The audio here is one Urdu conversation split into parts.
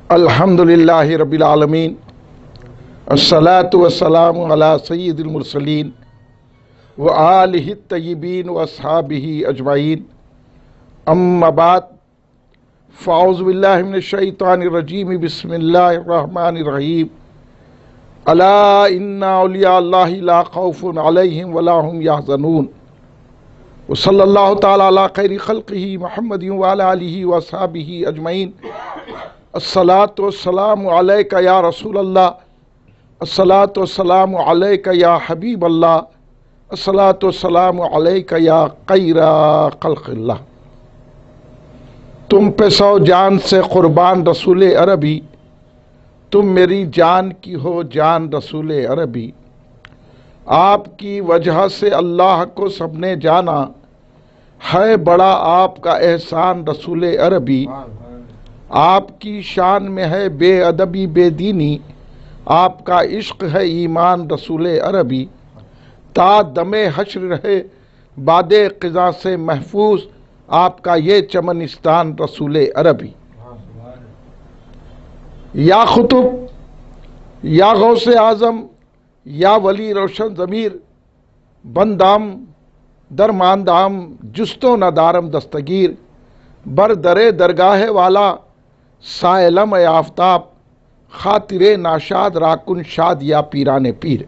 الحمدللہ رب العالمین الصلاۃ والسلام علی سید المرسلین وآلہ الطیبین واصحابہ اجمعین اما بعد فاعوذ باللہ من الشیطان الرجیم بسم اللہ الرحمن الرحیم الا ان اولیاء اللہ لا خوف علیہم ولا هم یحزنون وصلی اللہ تعالی علی خیر خلقہ محمد وعلی آلہ واصحابہ اجمعین الصلاۃ والسلام علیک یا رسول اللہ، الصلاۃ والسلام علیک یا حبیب اللہ، الصلاۃ والسلام علیک یا خیر خلق اللہ۔ تم پہ سو جان سے قربان رسول عربی، تم میری جان کی ہو جان رسول عربی۔ آپ کی وجہ سے اللہ کو سب نے جانا، ہے بڑا آپ کا احسان رسول عربی۔ آپ کی شان میں ہے بے ادبی بے دینی، آپ کا عشق ہے ایمان رسول عربی۔ تا دم حشر رہے باد قضا سے محفوظ، آپ کا یہ چمنستان رسول عربی۔ یا خطب یا غوث اعظم یا ولی روشن ضمیر، بندام درماندام جستو ندارم دستگیر، بردر درگاہ والا سائلم آفتاب، خاطر ناشاد راکن شاد یا پیران پیر۔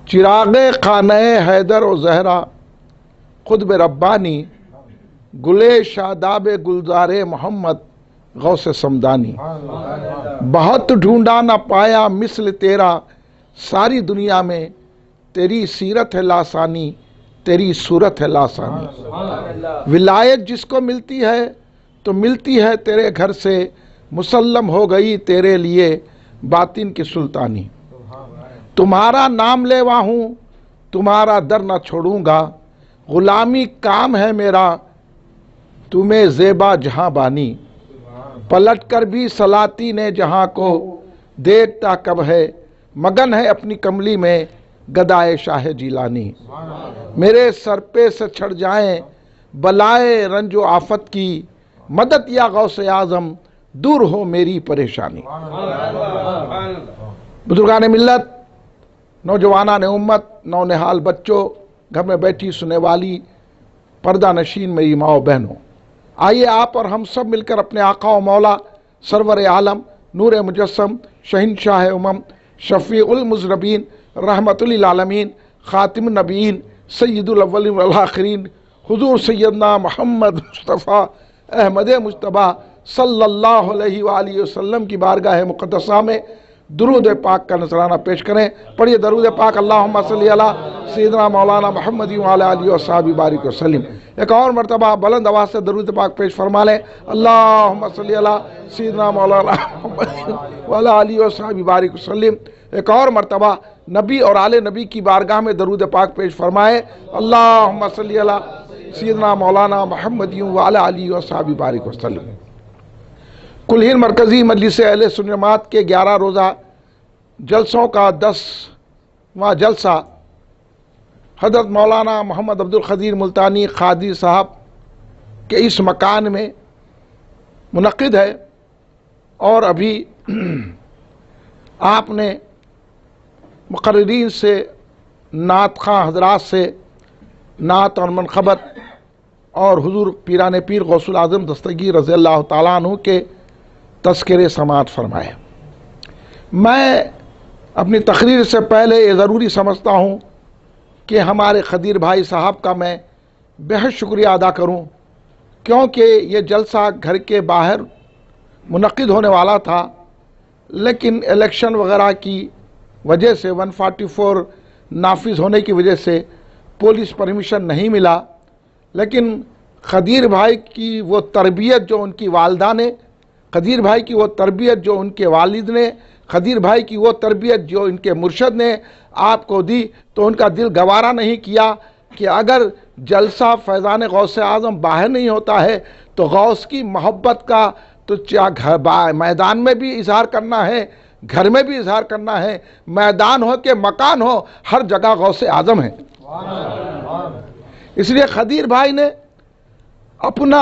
چراغ خانہ حیدر و زہرا قطب ربانی، گلے شاداب گلزار محمد غوث سمدانی۔ بہت ڈھونڈا نہ پایا مثل تیرا، ساری دنیا میں تیری سیرت ہے لاسانی، تیری صورت ہے لاسانی۔ ولایت جس کو ملتی ہے تو ملتی ہے تیرے گھر سے، مسلم ہو گئی تیرے لیے باطن کی سلطانی۔ تمہارا نام لیوا ہوں، تمہارا در نہ چھوڑوں گا، غلامی کام ہے میرا تمہیں زیبا جہاں بانی۔ پلٹ کر بھی سلاطین جہاں کو دیکھتا کب ہے، مگن ہے اپنی کملی میں گدائے شاہ جیلانی۔ میرے سر پہ سے چھڑ جائیں بلائے رنج و آفت کی، مدد یا غوث اعظم دور ہو میری پریشانی۔ بزرگان ملت، نوجوانان امت، نونہال بچوں، گھر میں بیٹھی سنے والی پردہ نشین میری ماں و بہنوں، آئیے آپ اور ہم سب مل کر اپنے آقا و مولا سرور عالم نور مجسم شہنشاہ امم شفیع المذنبین رحمت للعالمین خاتم النبیین سید الاولین والآخرین حضور سیدنا محمد مصطفیٰ احمد مجتبیٰ صلی اللہ علیہ وآلہ وسلم کی بارگاہ مقدسہ میں درود پاک کا نذرانہ پیش کریں۔ پڑھیے درود پاک، اللہم صلی علی سیدنا مولانا محمد وعلی آلہ وصحبہ بارک وسلم۔ ایک اور مرتبہ بلند آواز سے درود پاک پیش فرما لیں، اللہم صلی علی سیدنا مولانا محمد وعلی آلہ وصحبہ بارک وسلم۔ ایک اور مرتبہ نبی اور آل نبی کی بارگاہ میں درود پاک پیش فرمائے، اللہم صلی علی سیدنا مولانا محمد وعلی آلہ وصحبہ بارک وسلم۔ کل ہند مرکزی مجلس اہل سنت جماعت کے 11 روزہ جلسوں کا 10واں جلسہ حضرت مولانا محمد عبدالقدیر ملتانی قادری صاحب کے اس مکان میں منعقد ہے، اور ابھی آپ نے مقررین سے، نعت خواں حضرات سے نعت اور منقبت اور حضور پیران پیر غوث الاعظم دستگیر رضی اللہ تعالیٰ عنہ کے تذکرے سماعت فرمائے۔ میں اپنی تقریر سے پہلے یہ ضروری سمجھتا ہوں کہ ہمارے خدیر بھائی صاحب کا میں بہت شکریہ ادا کروں، کیونکہ یہ جلسہ گھر کے باہر منعقد ہونے والا تھا، لیکن الیکشن وغیرہ کی وجہ سے 144 نافذ ہونے کی وجہ سے پولیس پرمیشن نہیں ملا، لیکن خدیر بھائی کی وہ تربیت جو ان کی والدہ نے، خدیر بھائی کی وہ تربیت جو ان کے والد نے، خدیر بھائی کی وہ تربیت جو ان کے مرشد نے آپ کو دی، تو ان کا دل گوارا نہیں کیا کہ اگر جلسہ فیضان غوث اعظم باہر نہیں ہوتا ہے تو غوث کی محبت کا تو میدان میں بھی اظہار کرنا ہے، گھر میں بھی اظہار کرنا ہے، میدان ہو کہ مکان ہو، ہر جگہ غوث اعظم ہے۔ اس لیے خدیر بھائی نے اپنا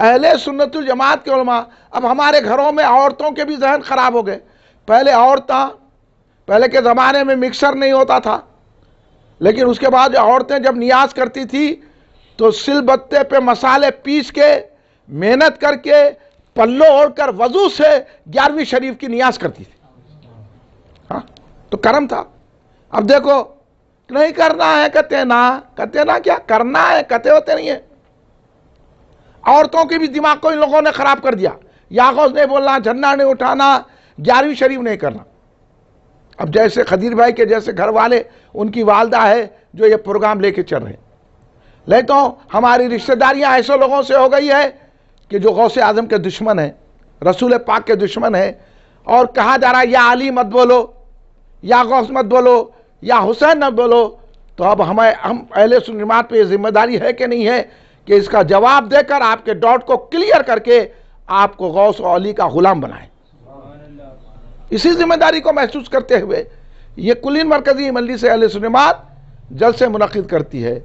اہل سنت الجماعت کے علماء، اب ہمارے گھروں میں عورتوں کے بھی ذہن خراب ہو گئے. پہلے کے زمانے میں مکسر نہیں ہوتا تھا، لیکن اس کے بعد عورتیں جب نیاز کرتی تھی تو سل بتے پہ مسالے پیس کے محنت کر کے پلو اوڑھ کر وضو سے 11ویں شریف کی نیاز کرتی تھی. ہاں تو کرم تھا. اب دیکھو نہیں کرنا ہے کہتے نا کیا کرنا ہے کہتے ہوتے نہیں ہے. عورتوں کے بھی دماغ کو ان لوگوں نے خراب کر دیا. یا غوث نہیں بولنا، جھنڈا نہیں اٹھانا، 11ویں شریف نہیں کرنا. اب جیسے خدیر بھائی کے جیسے گھر والے، ان کی والدہ ہے جو یہ پروگرام لے کے چل رہے ہیں، لیکن ہماری رشتہ داریاں ایسے لوگوں سے ہو گئی ہے کہ جو غوث اعظم کے دشمن ہیں، رسول پاک کے دشمن ہیں، اور کہا جا رہا ہے یا علی مت بولو، یا غوث مت بولو، یا حسین مت بولو. تو اب ہم اہل سنت جماعت پہ یہ ذمہ داری ہے کہ نہیں ہے کہ اس کا جواب دے کر آپ کے ڈاؤٹ کو کلیئر کر کے آپ کو غوث و علی کا غلام بنائیں. اسی ذمہ داری کو محسوس کرتے ہوئے یہ کلین مرکزی مجلس اہل سنت جماعت جلسے منعقد کرتی ہے.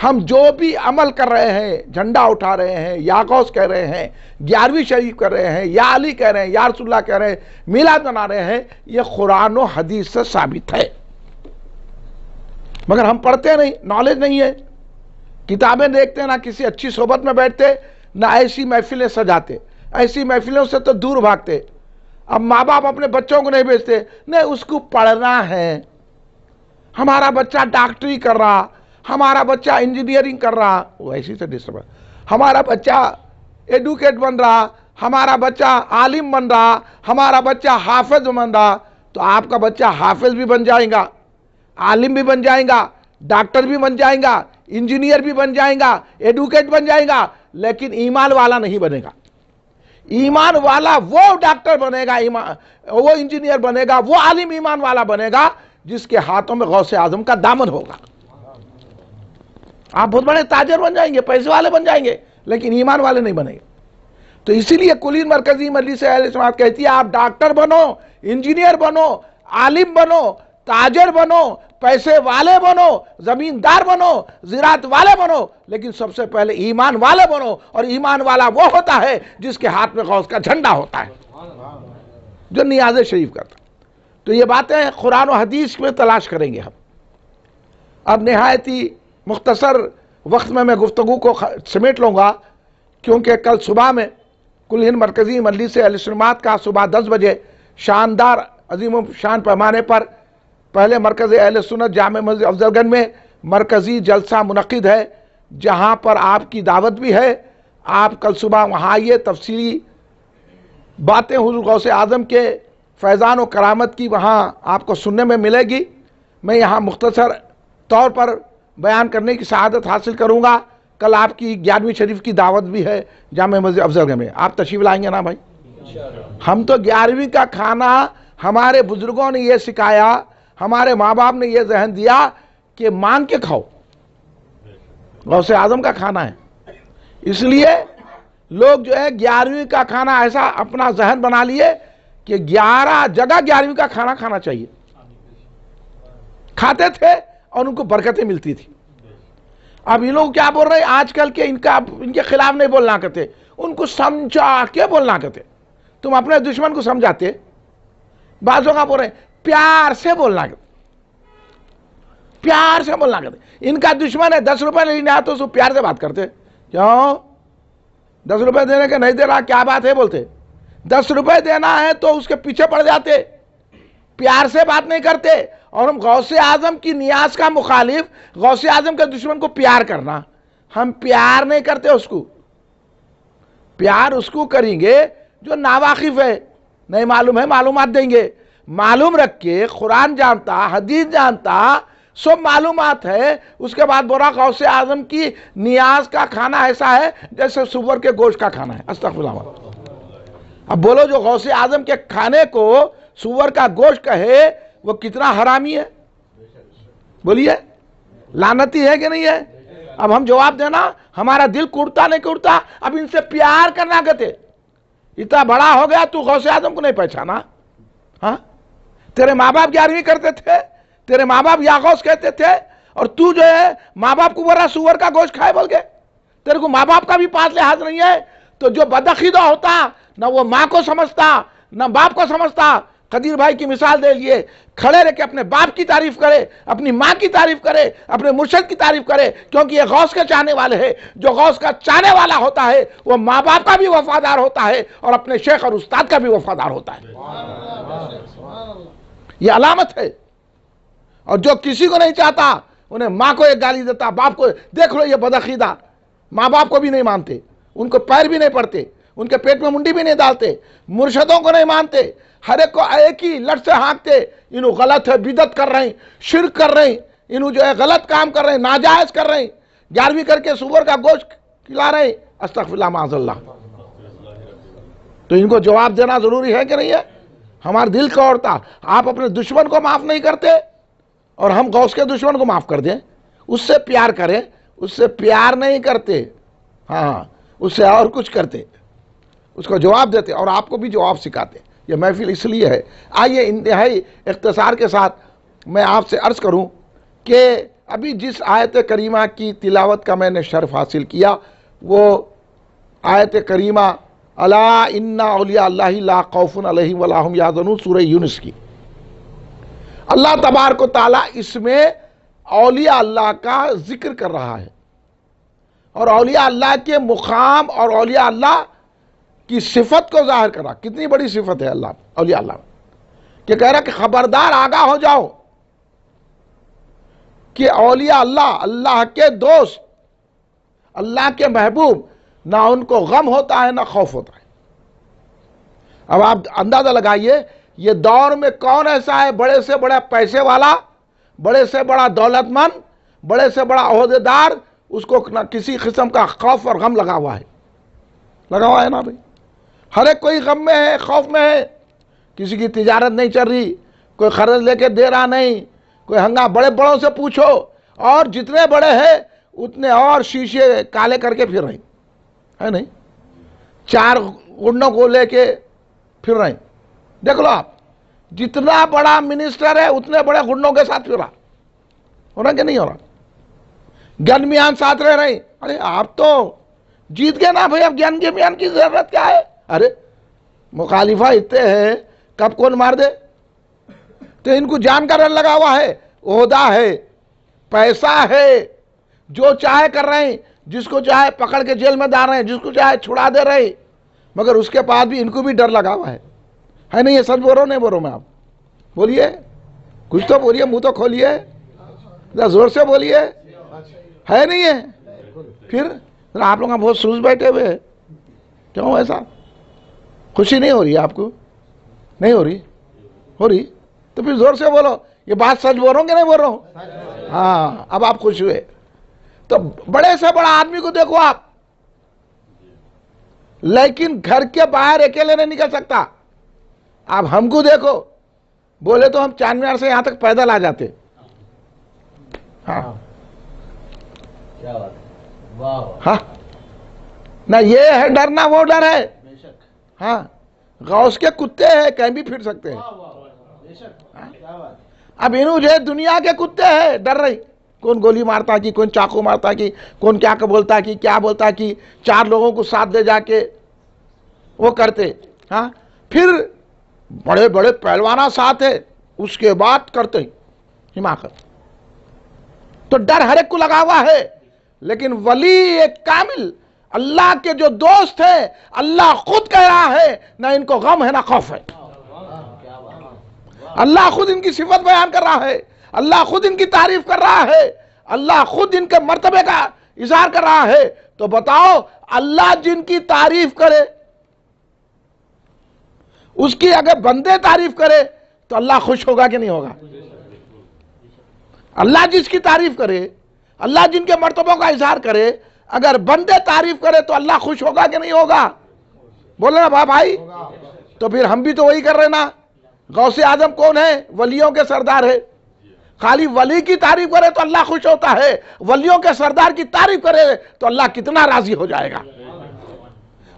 ہم جو بھی عمل کر رہے ہیں، جھنڈا اٹھا رہے ہیں، یا غوث کہہ رہے ہیں، 11ویں شریف کر رہے ہیں، یا علی کہہ رہے ہیں، یا رسول اللہ کہہ رہے ہیں، میلاد منا رہے ہیں، یہ قرآن و حدیث سے ثابت ہے. مگر ہم پڑھتے نہیں، نالج نہیں ہے، کتابیں دیکھتے، نہ کسی اچھی صحبت میں بیٹھتے، نہ ایسی محفلیں سجاتے. ایسی محفلوں سے تو دور بھاگتے. اب ماں باپ اپنے بچوں کو نہیں بھیجتے، نہیں اس کو پڑھنا ہے. ہمارا بچہ ڈاکٹری کر رہا، ہمارا بچہ انجینئرنگ کر رہا، وہ ایسی سے ڈسٹرب ہے. ہمارا بچہ ایڈوکیٹ بن رہا، ہمارا بچہ عالم بن رہا، ہمارا بچہ حافظ بن رہا. تو آپ کا بچہ حافظ بھی بن جائے گا، عالم بھی بن جائے گا، ڈاکٹر بھی بن جائے گا، انجینئر بھی بن جائے گا، ایڈوکیٹ بن جائے گا، لیکن ایمان والا نہیں بنے گا. ایمان والا وہ ڈاکٹر بنے گا، وہ انجینئر بنے گا، وہ عالم ایمان والا بنے گا جس کے ہاتھوں میں غوث اعظم کا دامن ہوگا. آپ بہت بڑے تاجر بن جائیں گے، پیسے والے بن جائیں گے، لیکن ایمان والے نہیں بنیں گے. تو اسی لیے کلین مرکزی مجلس اہل سنت کہتی ہے آپ ڈاکٹر بنو، انجینئر بنو، عالم بنو، تاجر بنو، پیسے والے بنو، زمیندار بنو، زراعت والے بنو، لیکن سب سے پہلے ایمان والے بنو. اور ایمان والا وہ ہوتا ہے جس کے ہاتھ میں غوث کا جھنڈا ہوتا ہے، جو نیاز شریف کرتا. تو یہ باتیں قرآن و حدیث میں تلاش کریں گے ہم. اب نہایت ہی مختصر وقت میں گفتگو کو سمیٹ لوں گا، کیونکہ کل صبح میں کلین مرکزی مجلس اہل سنت جماعت کا صبح 10 بجے شاندار عظیم و شان پیمانے پر پہلے مرکز اہل سنت جامع مسجد افضل گنج میں مرکزی جلسہ منعقد ہے، جہاں پر آپ کی دعوت بھی ہے. آپ کل صبح وہاں آئیے، تفصیلی باتیں حضور غوث اعظم کے فیضان و کرامت کی وہاں آپ کو سننے میں ملے گی. میں یہاں مختصر طور پر بیان کرنے کی سعادت حاصل کروں گا. کل آپ کی 11ویں شریف کی دعوت بھی ہے جامع مسجد افضل گنج میں. آپ تشریف لائیں گے نا بھائی؟ ہم تو 11ویں کا کھانا ہمارے بزرگوں نے یہ سکھایا، ہمارے ماں باپ نے یہ ذہن دیا کہ مانگ کے کھاؤ. غوث اعظم کا کھانا ہے، اس لیے لوگ جو ہے 11ویں کا کھانا ایسا اپنا ذہن بنا لیے کہ 11 جگہ 11ویں کا کھانا کھانا چاہیے. کھاتے تھے اور ان کو برکتیں ملتی تھی. اب یہ لوگ کیا بول رہے ہیں آج کل کے، ان کے خلاف نہیں بولنا کرتے، ان کو سمجھا کے بولنا کرتے. تم اپنے دشمن کو سمجھاتے، بعضوں کا بول رہے ہیں پیار سے بولنا کرتے، پیار سے بولنا کرتے. ان کا دشمن ہے 10 روپے لینے آیا تو اس کو پیار سے بات کرتے. کیوں 10 روپے دینے کے نہیں دے رہا، کیا بات ہے بولتے. 10 روپے دینا ہے تو اس کے پیچھے پڑ جاتے، پیار سے بات نہیں کرتے. اور ہم غوث اعظم کی نیاز کا مخالف، غوث اعظم کے دشمن کو پیار کرنا، ہم پیار نہیں کرتے اس کو. پیار اس کو کریں گے جو ناواقف ہے، نہیں معلوم ہے معلومات دیں گے. معلوم رکھ کے قرآن جانتا، حدیث جانتا، سب معلومات ہے. اس کے بعد بولا غوث اعظم کی نیاز کا کھانا ایسا ہے جیسے سور کے گوشت کا کھانا ہے. استغفر اللہ. اب بولو جو غوث اعظم کے کھانے کو سور کا گوشت کہے وہ کتنا حرامی ہے، بولیے، لعنتی ہے کہ نہیں ہے. اب ہم جواب دینا، ہمارا دل کوڑتا نہیں کوڑتا. اب ان سے پیار کرنا کہتے. اتنا بڑا ہو گیا تو غوث اعظم کو نہیں پہچانا. ہاں تیرے ماں باپ 11ویں کرتے تھے، تیرے ماں باپ یا غوث کہتے تھے، اور تو جو ہے ماں باپ کو بول رہا سور کا گوشت کھائے بول کے. تیرے کو ماں باپ کا بھی پاس لحاظ نہیں ہے. تو جو بدعقیدہ ہوتا نہ وہ ماں کو سمجھتا نہ باپ کو سمجھتا. قدیر بھائی کی مثال دے لیے, کھڑے رہ کے اپنے باپ کی تعریف کرے, اپنی ماں کی تعریف کرے, اپنے مرشد کی تعریف کرے, کیونکہ یہ غوث کے چاہنے والے ہیں. جو غوث کا چاہنے والا ہوتا ہے وہ ماں باپ کا بھی وفادار ہوتا ہے اور اپنے شیخ اور استاد کا بھی وفادار ہوتا ہے. یہ علامت ہے. اور جو کسی کو نہیں چاہتا انہیں ماں کو ایک گالی دیتا, باپ کو, دیکھ لو یہ بدعقیدہ, ماں باپ کو بھی نہیں مانتے, ان کو پیر بھی نہیں پڑتے, ان کے پیٹ میں منڈی بھی نہیں ڈالتے, مرشدوں کو نہیں مانتے, ہر ایک کو ایک ہی لٹ سے ہانکتے. انہوں غلط ہے, بدعت کر رہے ہیں, شرک کر رہے ہیں, انہوں جو ہے غلط کام کر رہے ہیں, ناجائز کر رہے ہیں, 11ویں کر کے سور کا گوشت کھلا رہے ہیں, استغفراللہ معاذ اللہ. تو ان کو جواب دینا ضروری ہے کہ نہیں ہے؟ ہمارا دل کوڑتا. آپ اپنے دشمن کو معاف نہیں کرتے اور ہم غوث کے دشمن کو معاف کر دیں, اس سے پیار کریں, اس سے پیار نہیں کرتے, ہاں اس سے اور کچھ کرتے, اس کو جواب دیتے اور آپ کو بھی جواب سکھاتے. یہ محفل اس لیے ہے. آئیے انتہائی اختصار کے ساتھ میں آپ سے عرض کروں کہ ابھی جس آیت کریمہ کی تلاوت کا میں نے شرف حاصل کیا وہ آیت کریمہ الا ان اولیاء اللہ لا خوف علیہم ولا هم یحزنون, سورہ یونس کی. اللہ تبارک و تعالیٰ اس میں اولیاء اللہ کا ذکر کر رہا ہے اور اولیاء اللہ کے مقام اور اولیاء اللہ کی صفت کو ظاہر کرا. کتنی بڑی صفت ہے اللہ اولیاء اللہ کہ کہہ رہا کہ خبردار آگاہ ہو جاؤ کہ اولیاء اللہ, اللہ کے دوست, اللہ کے محبوب, نہ ان کو غم ہوتا ہے نہ خوف ہوتا ہے. اب آپ اندازہ لگائیے یہ دور میں کون ایسا ہے بڑے سے بڑا پیسے والا, بڑے سے بڑا دولت مند, بڑے سے بڑا عہدیدار, اس کو نہ کسی قسم کا خوف اور غم لگا ہوا ہے. لگا ہوا ہے نا بھائی؟ ہر ایک کوئی غم میں ہے, خوف میں ہے. کسی کی تجارت نہیں چل رہی, کوئی قرض لے کے دے رہا نہیں, کوئی ہنگا. بڑے بڑوں سے پوچھو اور جتنے بڑے ہیں اتنے اور شیشے کالے کر کے پھر رہے ہیں نہیں, 4 گنڈوں کو لے کے پھر رہے ہیں. دیکھ لو آپ, جتنا بڑا منسٹر ہے اتنے بڑے گنڈوں کے ساتھ پھر رہا. ہو رہا کہ نہیں ہو رہا؟ گن میان ساتھ رہ رہے ہیں. ارے آپ تو جیت گئے نا بھائی, اب گن کے میان کی ضرورت کیا ہے؟ ارے مخالفہ اتنے ہیں, کب کون مار دے. تو ان کو جان کا ڈر لگا ہوا ہے, عہدہ ہے, پیسہ ہے, جو چاہے کر رہے ہیں, جس کو چاہے پکڑ کے جیل میں ڈال رہے ہیں, جس کو چاہے چھڑا دے رہے ہیں, مگر اس کے بعد بھی ان کو بھی ڈر لگا ہوا ہے نہیں؟ یہ سچ بول رہا ہوں نہیں بول رہا ہوں میں؟ آپ بولیے, کچھ تو بولیے, منہ تو کھولیے, ذرا زور سے بولیے, ہے نہیں ہے؟ پھر آپ لوگ بہت سوز بیٹھے ہوئے ہیں, کیوں ایسا؟ خوشی نہیں ہو رہی ہے آپ کو؟ نہیں ہو رہی؟ ہو رہی تو پھر زور سے بولو, یہ بات سچ بول رہا ہوں کہ نہیں بول رہا ہوں؟ ہاں اب آپ خوش ہوئے. تو بڑے سے بڑا آدمی کو دیکھو آپ, لیکن گھر کے باہر اکیلے نہیں نکل سکتا. آپ ہم کو دیکھو, بولے تو ہم چار مینار سے یہاں تک پیدل آ جاتے. ہاں ہاں, نہ یہ ہے ڈر نہ وہ ڈر ہے. ہاں غوث کے کتے ہیں, کہیں بھی پھر سکتے ہیں. اب انہوں جو دنیا کے کتے ہیں, ڈر رہی, کون گولی مارتا کی, کون چاقو مارتا کی, کون کیا بولتا کی, کیا بولتا کی, 4 لوگوں کو ساتھ دے جا کے وہ کرتے. ہاں پھر بڑے بڑے پہلوانا ساتھ ہے, اس کے بعد کرتے حماقت. تو ڈر ہر ایک کو لگا ہوا ہے, لیکن ولی ایک کامل اللہ کے جو دوست ہیں, اللہ خود کہہ رہا ہے نہ ان کو غم ہے نہ خوف ہے. اللہ خود ان کی صفت بیان کر رہا ہے, اللہ خود ان کی تعریف کر رہا ہے, اللہ خود ان کے مرتبے کا اظہار کر رہا ہے. تو بتاؤ, اللہ جن کی تعریف کرے, اس کی اگر بندے تعریف کرے تو اللہ خوش ہوگا کہ نہیں ہوگا؟ اللہ جس کی تعریف کرے, اللہ جن کے مرتبوں کا اظہار کرے, اگر بندے تعریف کرے تو اللہ خوش ہوگا کہ نہیں ہوگا؟ بولو نا بھائی. تو پھر ہم بھی تو وہی کر رہے نا. غوث اعظم کون ہے؟ ولیوں کے سردار ہے. خالی ولی کی تعریف کرے تو اللہ خوش ہوتا ہے, ولیوں کے سردار کی تعریف کرے تو اللہ کتنا راضی ہو جائے گا.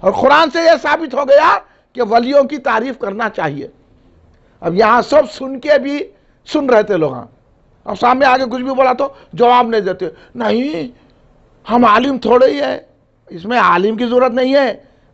اور قرآن سے یہ ثابت ہو گیا کہ ولیوں کی تعریف کرنا چاہیے. اب یہاں سب سن کے بھی سن رہے تھے لوگ, اب سامنے آگے کچھ بھی بولا تو جواب نہیں دیتے. نہیں ہم عالم تھوڑے ہی ہے, اس میں عالم کی ضرورت نہیں ہے,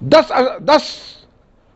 10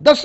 10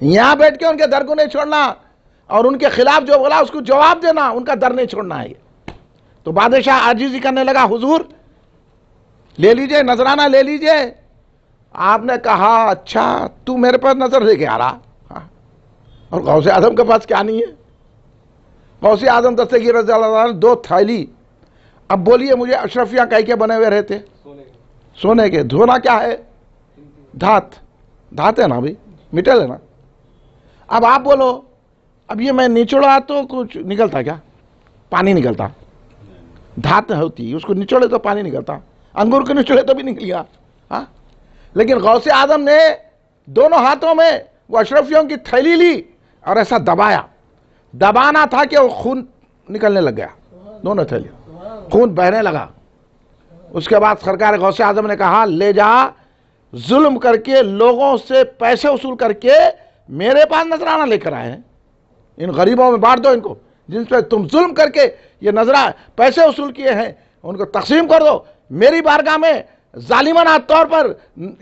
یہاں بیٹھ کے ان کے در کو نہیں چھوڑنا اور ان کے خلاف جو بولا اس کو جواب دینا، ان کا در نہیں چھوڑنا ہے۔ تو بادشاہ عاجزی کرنے لگا، حضور لے لیجئے، نذرانہ لے لیجئے۔ آپ نے کہا اچھا تو میرے پاس نظر لے کے آ رہا، اور غوث اعظم کے پاس کیا نہیں ہے؟ غوث اعظم دستگیر رضی اللہ عنہ 2 تھیلی۔ اب بولیے مجھے اشرفیاں کئی کے بنے ہوئے رہتے؟ سونے کے۔ دھونا کیا ہے؟ دھات ہے نا بھائی، میٹل ہے نا۔ اب آپ بولو اب یہ میں نچوڑا تو کچھ نکلتا کیا؟ پانی نکلتا؟ دھات ہوتی، اس کو نچوڑے تو پانی نکلتا، انگور کو نچوڑے تو بھی نکل گیا۔ لیکن غوث اعظم نے دونوں ہاتھوں میں وہ اشرفیوں کی تھیلی لی اور ایسا دبایا، دبانا تھا کہ وہ خون نکلنے لگ گیا، دونوں تھیلی خون بہنے لگا۔ اس کے بعد سرکار غوث اعظم نے کہا لے جا، ظلم کر کے لوگوں سے پیسے وصول کر کے میرے پاس نذرانہ لے کر آئے ہیں، ان غریبوں میں بانٹ دو، ان کو جن پہ تم ظلم کر کے یہ نذرانہ پیسے وصول کیے ہیں ان کو تقسیم کر دو۔ میری بارگاہ میں ظالمانہ طور پر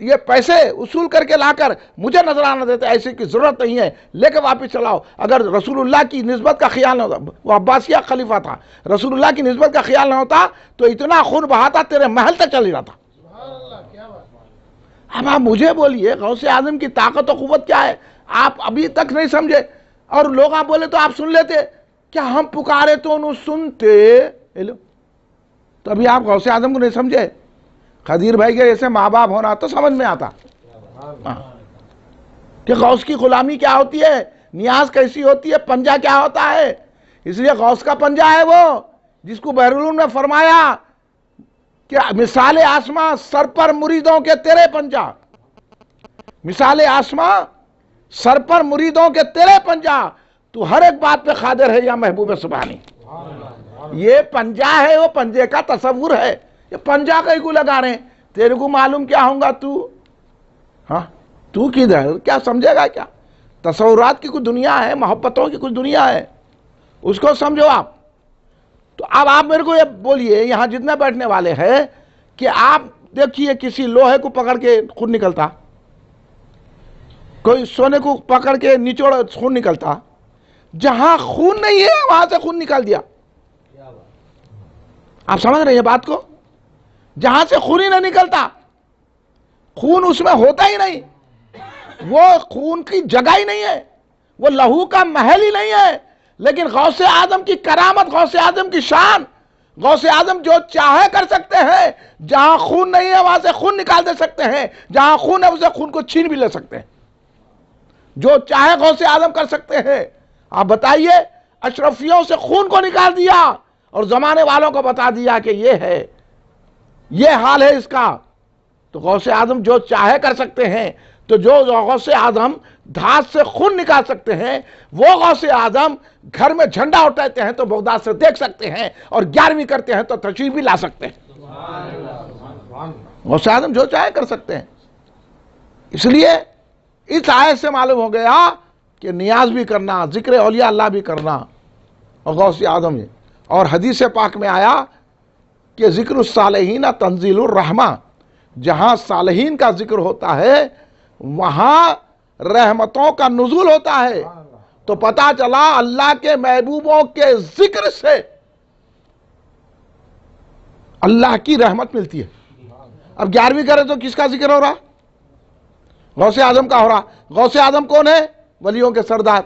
یہ پیسے وصول کر کے لا کر مجھے نذرانہ دیتے، ایسے کی ضرورت نہیں ہے، لے کے واپس چلاؤ۔ اگر رسول اللہ کی نسبت کا خیال نہ ہوتا، وہ عباسیہ خلیفہ تھا، رسول اللہ کی نسبت کا خیال نہ ہوتا تو اتنا خون بہاتا تیرے محل تک چل ہی رہا تھا۔ اب آپ مجھے بولیے غوث اعظم کی طاقت و قوت کیا ہے؟ آپ ابھی تک نہیں سمجھے، اور لوگ آپ بولے تو آپ سن لیتے، کیا ہم پکارے تو انہوں سنتے؟ تو ابھی آپ غوث اعظم کو نہیں سمجھے۔ خدیر بھائی کے جیسے ماں باپ ہونا تو سمجھ میں آتا کہ غوث کی غلامی کیا ہوتی ہے، نیاز کیسی ہوتی ہے، پنجہ کیا ہوتا ہے۔ اس لیے غوث کا پنجہ ہے وہ جس کو بحر العلوم نے فرمایا کہ مثال آسماں سر پر مریدوں کے تیرے پنجہ، مثال آسماں سر پر مریدوں کے تیرے پنجہ، تو ہر ایک بات پہ قادر ہے یا محبوب سبحانی۔ یہ پنجہ ہے، وہ پنجے کا تصور ہے، یہ پنجہ کہیں کو لگا رہے ہیں، تیرے کو معلوم کیا ہوں گا تو کدھر کیا سمجھے گا؟ کیا تصورات کی کچھ دنیا ہے، محبتوں کی کچھ دنیا ہے، اس کو سمجھو آپ۔ تو اب آپ میرے کو یہ بولیے یہاں جتنے بیٹھنے والے ہیں کہ آپ دیکھیے کسی لوہے کو پکڑ کے خون نکلتا، کوئی سونے کو پکڑ کے نچوڑ خون نکلتا، جہاں خون نہیں ہے وہاں سے خون نکال دیا۔ آپ سمجھ رہے ہیں یہ بات کو؟ جہاں سے خون ہی نہ نکلتا، خون اس میں ہوتا ہی نہیں، وہ خون کی جگہ ہی نہیں ہے، وہ لہو کا محل ہی نہیں ہے۔ لیکن غوث اعظم کی کرامت، غوث اعظم کی شان، غوث اعظم جو چاہے کر سکتے ہیں، جہاں خون نہیں ہے وہاں سے خون نکال دے سکتے ہیں، جہاں خون ہے اسے خون کو چھین بھی لے سکتے ہیں، جو چاہے غوث اعظم کر سکتے ہیں۔ آپ بتائیے، اشرفیوں سے خون کو نکال دیا اور زمانے والوں کو بتا دیا کہ یہ ہے، یہ حال ہے اس کا۔ تو غوث اعظم جو چاہے کر سکتے ہیں، تو جو غوث اعظم دھات سے خون نکال سکتے ہیں، وہ غوث اعظم گھر میں جھنڈا اٹھاتے ہیں تو بغداد سے دیکھ سکتے ہیں، اور 11ویں کرتے ہیں تو تشریف بھی لا سکتے ہیں۔ غوث اعظم جو چاہے کر سکتے ہیں۔ اس لیے اس آیت سے معلوم ہو گیا کہ نیاز بھی کرنا، ذکر اولیاء اللہ بھی کرنا، اور غوث اعظم ہے۔ اور حدیث پاک میں آیا کہ ذکر الصالحین تنزیل الرحمہ، جہاں صالحین کا ذکر ہوتا ہے وہاں رحمتوں کا نزول ہوتا ہے۔ تو پتا چلا اللہ کے محبوبوں کے ذکر سے اللہ کی رحمت ملتی ہے۔ اب 11ویں کرے تو کس کا ذکر ہو رہا؟ غوث اعظم کا ہو رہا۔ غوث اعظم کون ہے؟ ولیوں کے سردار۔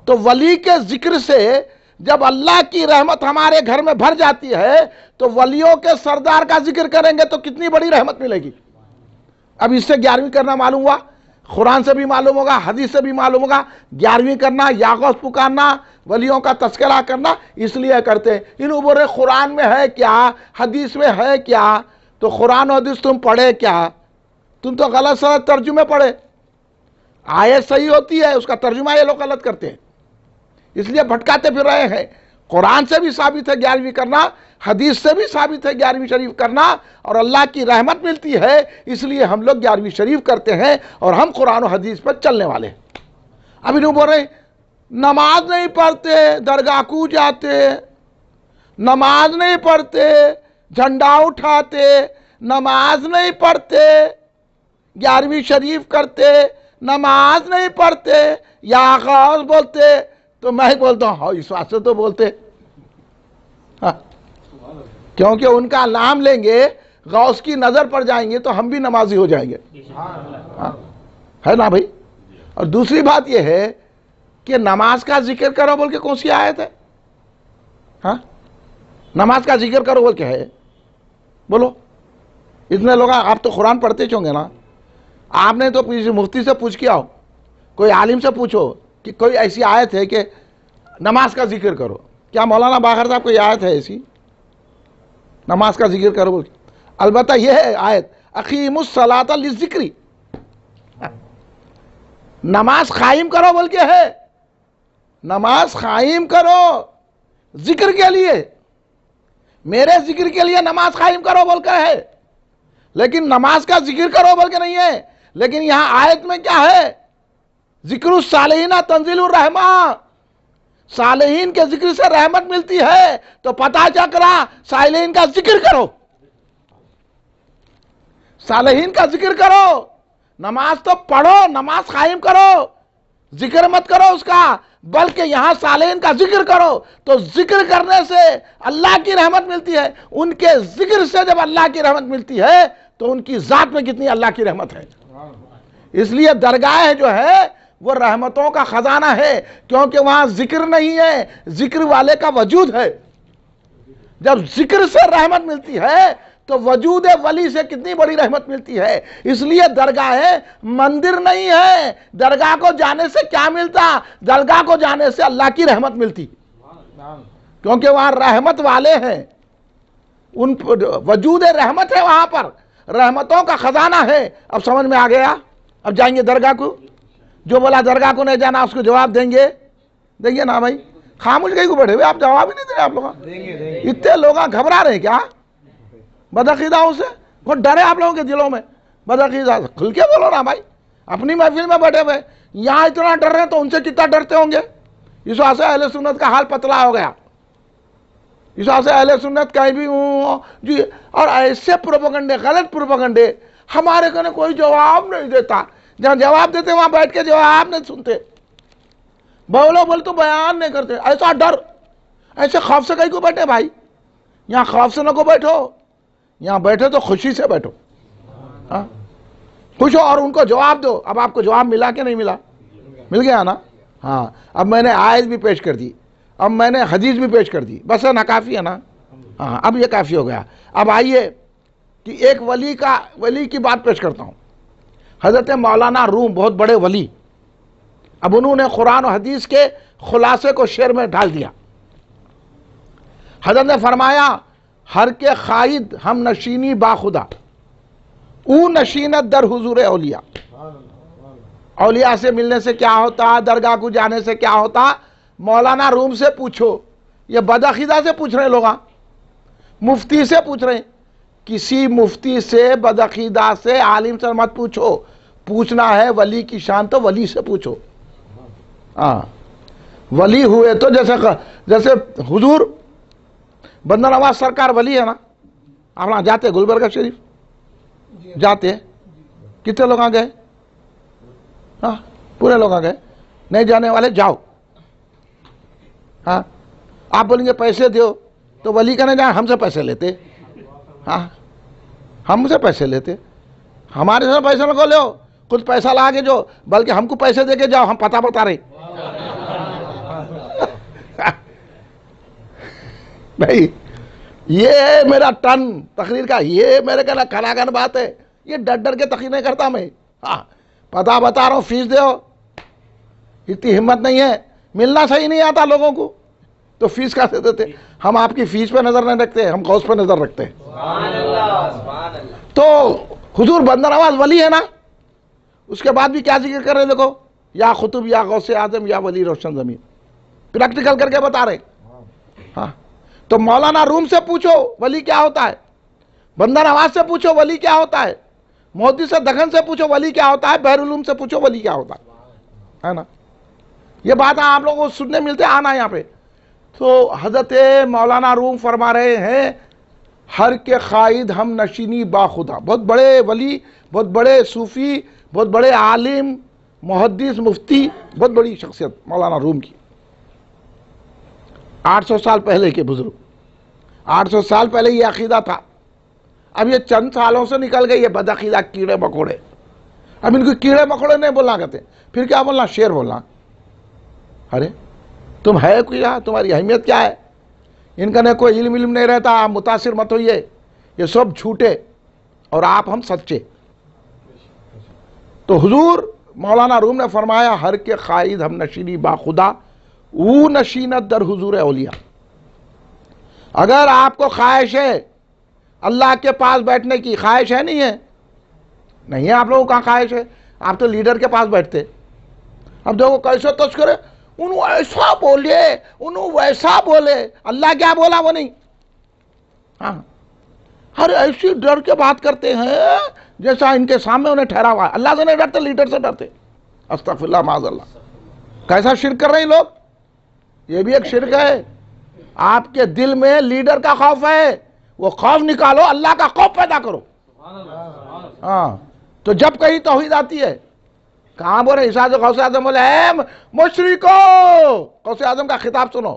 تو ولی کے ذکر سے جب اللہ کی رحمت ہمارے گھر میں بھر جاتی ہے تو ولیوں کے سردار کا ذکر کریں گے تو کتنی بڑی رحمت ملے گی۔ اب اس سے 11ویں کرنا معلوم ہوا، قرآن سے بھی معلوم ہوگا، حدیث سے بھی معلوم ہوگا۔ 11ویں کرنا، یا غوث پکارنا، ولیوں کا تذکرہ کرنا اس لیے کرتے ہیں۔ انہوں بولے قرآن میں ہے کیا، حدیث میں ہے کیا؟ تو قرآن و حدیث تم پڑھے کیا؟ تم تو غلط سلط ترجمے پڑھے۔ آیت صحیح ہوتی ہے، اس کا ترجمہ یہ لوگ غلط کرتے ہیں، اس لیے بھٹکاتے پھر رہے ہیں۔ قرآن سے بھی ثابت ہے 11ویں کرنا، حدیث سے بھی ثابت ہے 11ویں شریف کرنا، اور اللہ کی رحمت ملتی ہے، اس لیے ہم لوگ 11ویں شریف کرتے ہیں، اور ہم قرآن و حدیث پر چلنے والے ہیں۔ اب انہوں بول رہے ہیں نماز نہیں پڑھتے درگاہ کو جاتے، نماز نہیں پڑھتے جھنڈا اٹھاتے، نماز نہیں پڑھتے 11ویں شریف کرتے، نماز نہیں پڑھتے یا آقا غوث بولتے تو میں ہی بولتا ہوں ہاں اس واسطے تو بولتے، ہاں کیونکہ ان کا نام لیں گے، غوث کی نظر پر جائیں گے تو ہم بھی نمازی ہو جائیں گے، ہاں ہے نا بھائی؟ اور دوسری بات یہ ہے کہ نماز کا ذکر کرو بول کے کون سی آیت ہے؟ ہاں نماز کا ذکر کرو بول کے ہے؟ بولو اتنے لوگ، آپ تو قرآن پڑھتے ہوں گے نا، آپ نے تو کسی مفتی سے پوچھ کے آؤ، کوئی عالم سے پوچھو کہ کوئی ایسی آیت ہے کہ نماز کا ذکر کرو؟ کیا مولانا باقر صاحب کوئی آیت ہے ایسی نماز کا ذکر کرو بول کے؟ البتہ یہ ہے آیت اقیم الصلاۃ للذکر، نماز قائم کرو بول کے ہے، نماز قائم کرو ذکر کے لیے، میرے ذکر کے لیے نماز قائم کرو بول کر ہے، لیکن نماز کا ذکر کرو بول کے نہیں ہے۔ لیکن یہاں آیت میں کیا ہے؟ ذکر الصالحین تنزیل الرحمہ، صالحین کے ذکر سے رحمت ملتی ہے، تو پتہ چل رہا صالحین کا ذکر کرو، صالحین کا ذکر کرو، نماز تو پڑھو، نماز قائم کرو، ذکر مت کرو اس کا، بلکہ یہاں صالحین کا ذکر کرو۔ تو ذکر کرنے سے اللہ کی رحمت ملتی ہے، ان کے ذکر سے جب اللہ کی رحمت ملتی ہے تو ان کی ذات میں کتنی اللہ کی رحمت ہے۔ اس لیے درگاہ جو ہے وہ رحمتوں کا خزانہ ہے، کیونکہ وہاں ذکر نہیں ہے، ذکر والے کا وجود ہے۔ جب ذکر سے رحمت ملتی ہے تو وجود ولی سے کتنی بڑی رحمت ملتی ہے۔ اس لیے درگاہ مندر نہیں ہے، درگاہ کو جانے سے کیا ملتا؟ درگاہ کو جانے سے اللہ کی رحمت ملتی، کیونکہ وہاں رحمت والے ہیں، ان وجود رحمت ہے، وہاں پر رحمتوں کا خزانہ ہے۔ اب سمجھ میں آ گیا؟ اب جائیں گے درگاہ کو، جو بولا درگاہ کو نہیں جانا اس کو جواب دیں گے نا بھائی؟ خاموش گئی کو بیٹھے ہوئے، آپ جواب ہی نہیں دے رہے، آپ لوگ اتنے لوگ گھبرا رہے ہیں کیا بدعقیداؤں سے؟ وہ ڈرے آپ لوگوں کے دلوں میں بدعقیدہ؟ کھل کے بولو نا بھائی، اپنی محفل میں بیٹھے ہوئے یہاں اتنا ڈر رہے ہیں تو ان سے کتنا ڈرتے ہوں گے؟ اس وجہ سے اہل سنت کا حال پتلا ہو گیا، اس وجہ سے اہل سنت کہیں بھی جی، اور ایسے پروپیگنڈے، غلط پروپیگنڈے، ہمارے کو کوئی جواب نہیں دیتا، جہاں جواب دیتے وہاں بیٹھ کے جواب نہیں سنتے، بولو بول تو بیان نہیں کرتے، ایسا ڈر، ایسے خوف سے کہیں کو بیٹھے بھائی؟ یہاں خوف سے نہ کو بیٹھو، یہاں بیٹھے تو خوشی سے بیٹھو، ہاں خوش ہو اور ان کو جواب دو۔ اب آپ کو جواب ملا کہ نہیں ملا؟ مل گیا نا؟ ہاں اب میں نے آیت بھی پیش کر دی، اب میں نے حدیث بھی پیش کر دی، بس ہے نا؟ کافی ہے نا؟ ہاں اب یہ کافی ہو گیا۔ اب آئیے کہ ایک ولی کی بات پیش کرتا ہوں، حضرت مولانا روم، بہت بڑے ولی، اب انہوں نے قرآن و حدیث کے خلاصے کو شعر میں ڈال دیا۔ حضرت نے فرمایا ہر کے قائد ہم نشینی با خدا، او نشینت در حضور اولیاء۔ اولیاء سے ملنے سے کیا ہوتا؟ درگاہ کو جانے سے کیا ہوتا؟ مولانا روم سے پوچھو، یہ بدعقیدہ سے پوچھ رہے لوگ، مفتی سے پوچھ رہے ہیں، کسی مفتی سے، بدعقیدہ سے، عالم سے مت پوچھو، پوچھنا ہے ولی کی شان تو ولی سے پوچھو۔ ہاں ولی ہوئے تو جیسے حضور بندہ نواز سرکار ولی ہے نا، آپ وہاں جاتے گلبرگہ شریف جاتے، کتنے لوگ گئے؟ ہاں پورے لوگ گئے، نہیں جانے والے جاؤ۔ ہاں آپ بولیں گے پیسے دیو تو ولی کا نہیں جائیں، ہم سے پیسے لیتے، ہاں ہم سے پیسے لیتے، ہمارے سے پیسے نہ کو لو، خود پیسہ لا کے جو، بلکہ ہم کو پیسے دے کے جاؤ، ہم پتہ بتا رہے بھائی۔ یہ ہے میرا ٹن تقریر کا، یہ میرے کہنا کھلاگن بات ہے، یہ ڈر ڈر کے تقریر نہیں کرتا میں، ہاں پتہ بتا رہا ہوں، فیس دیو، اتنی ہمت نہیں ہے، ملنا صحیح نہیں آتا لوگوں کو تو فیس کیسے دیتے؟ ہم آپ کی فیس پہ نظر نہیں رکھتے، ہم غوث پہ نظر رکھتے ہیں۔ تو حضور بندہ نواز ولی ہے نا، اس کے بعد بھی کیا ذکر کر رہے دیکھو، یا خطب یا غوث اعظم یا ولی روشن زمین، پریکٹیکل کر کے بتا رہے۔ ہاں تو مولانا روم سے پوچھو ولی کیا ہوتا ہے، بندہ نواز سے پوچھو ولی کیا ہوتا ہے، محدث سے دکن سے پوچھو ولی کیا ہوتا ہے، بحر العلوم سے پوچھو ولی کیا ہوتا ہے نا؟ یہ بات آپ لوگوں کو سننے ملتے، آنا یہاں پہ۔ تو حضرت مولانا روم فرما رہے ہیں ہر کے قائد ہم نشینی با خدا، بہت بڑے ولی، بہت بڑے صوفی، بہت بڑے عالم، محدث مفتی بہت بڑی شخصیت مولانا روم کی، 800 سال پہلے کے بزرگ، 800 سال پہلے یہ عقیدہ تھا، اب یہ چند سالوں سے نکل گئے یہ بدعقیدہ کیڑے مکوڑے، اب ان کو کیڑے مکوڑے نہیں بولنا کہتے، پھر کیا بولنا؟ شیر بولنا۔ ارے تم ہے کیا؟ تمہاری اہمیت کیا ہے؟ ان کا نہ کوئی علم نہیں رہتا، آپ متاثر مت ہوئیے، یہ سب جھوٹے اور آپ ہم سچے۔ تو حضور مولانا روم نے فرمایا ہر کے قائد ہم نشینی با خدا او نشینت در حضور اولیاء۔ اگر آپ کو خواہش ہے اللہ کے پاس بیٹھنے کی، خواہش ہے نہیں ہے؟ نہیں ہے آپ لوگوں کا خواہش ہے، آپ تو لیڈر کے پاس بیٹھتے۔ اب دیکھو کیسے تذکرے، انہوں ایسا بولے انہوں ویسا بولے، اللہ کیا بولا وہ نہیں۔ ہاں ہر ایسی ڈر کے بات کرتے ہیں جیسا ان کے سامنے انہیں ٹھہرا ہوا ہے۔ اللہ سے نہیں ڈرتے، لیڈر سے ڈرتے۔ استغفر اللہ معاذ اللہ، کیسا شرک کر رہے ہیں لوگ؟ یہ بھی ایک شرک ہے۔ آپ کے دل میں لیڈر کا خوف ہے، وہ خوف نکالو، اللہ کا خوف پیدا کرو۔ ہاں تو جب کہیں توحید آتی ہے، کہاں بولے اسحاق غوث اعظم بولے اے مشرکو، غوث اعظم کا خطاب سنو،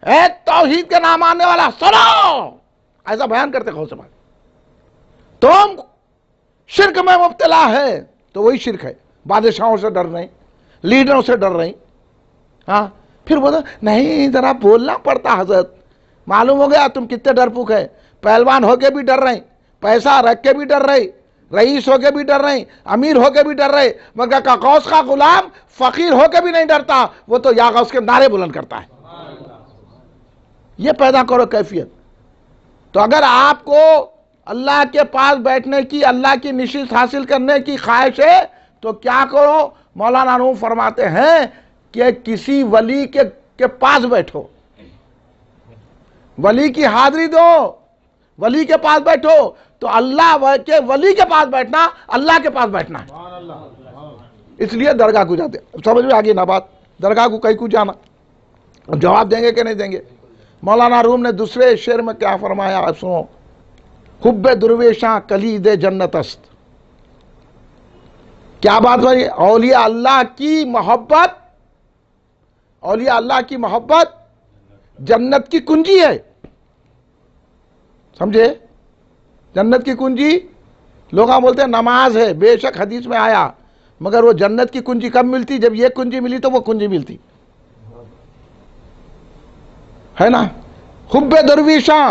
اے توحید کے نام آنے والا سنو، ایسا بیان کرتے غوث اعظم۔ تم شرک میں مبتلا ہے تو وہی شرک ہے، بادشاہوں سے ڈر رہے، لیڈروں سے ڈر رہے۔ ہاں پھر بولو نہیں ذرا بولنا پڑتا حضرت، معلوم ہو گیا تم کتنے ڈرپوک ہے، پہلوان ہو کے بھی ڈر رہے، پیسہ رکھ کے بھی ڈر رہے، رئیس ہو کے بھی ڈر رہے، امیر ہو کے بھی ڈر رہے، مگر کا غوث کا غلام فقیر ہو کے بھی نہیں ڈرتا، وہ تو یا غوث کے نعرے بلند کرتا ہے۔ یہ پیدا کرو کیفیت۔ تو اگر آپ کو اللہ کے پاس بیٹھنے کی، اللہ کی نشست حاصل کرنے کی خواہش ہے تو کیا کرو؟ مولانا روم فرماتے ہیں کہ کسی ولی کے پاس بیٹھو، ولی کی حاضری دو، ولی کے پاس بیٹھو، تو اللہ کے ولی کے پاس بیٹھنا اللہ کے پاس بیٹھنا ہے۔ اس لیے درگاہ کو جاتے ہیں۔ سمجھ میں آگے نہ بات، درگاہ کو کہیں کو جانا، جواب دیں گے کہ نہیں دیں گے؟ مولانا روم نے دوسرے شعر میں کیا فرمایا سنو، حب درویشاں کلید جنت است۔ کیا بات بھائی؟ اولیاء اللہ کی محبت، اولیاء اللہ کی محبت جنت کی کنجی ہے، سمجھے؟ جنت کی کنجی، لوگ بولتے ہیں نماز ہے، بے شک حدیث میں آیا، مگر وہ جنت کی کنجی کب ملتی؟ جب یہ کنجی ملی تو وہ کنجی ملتی ہے نا۔ حب درویشاں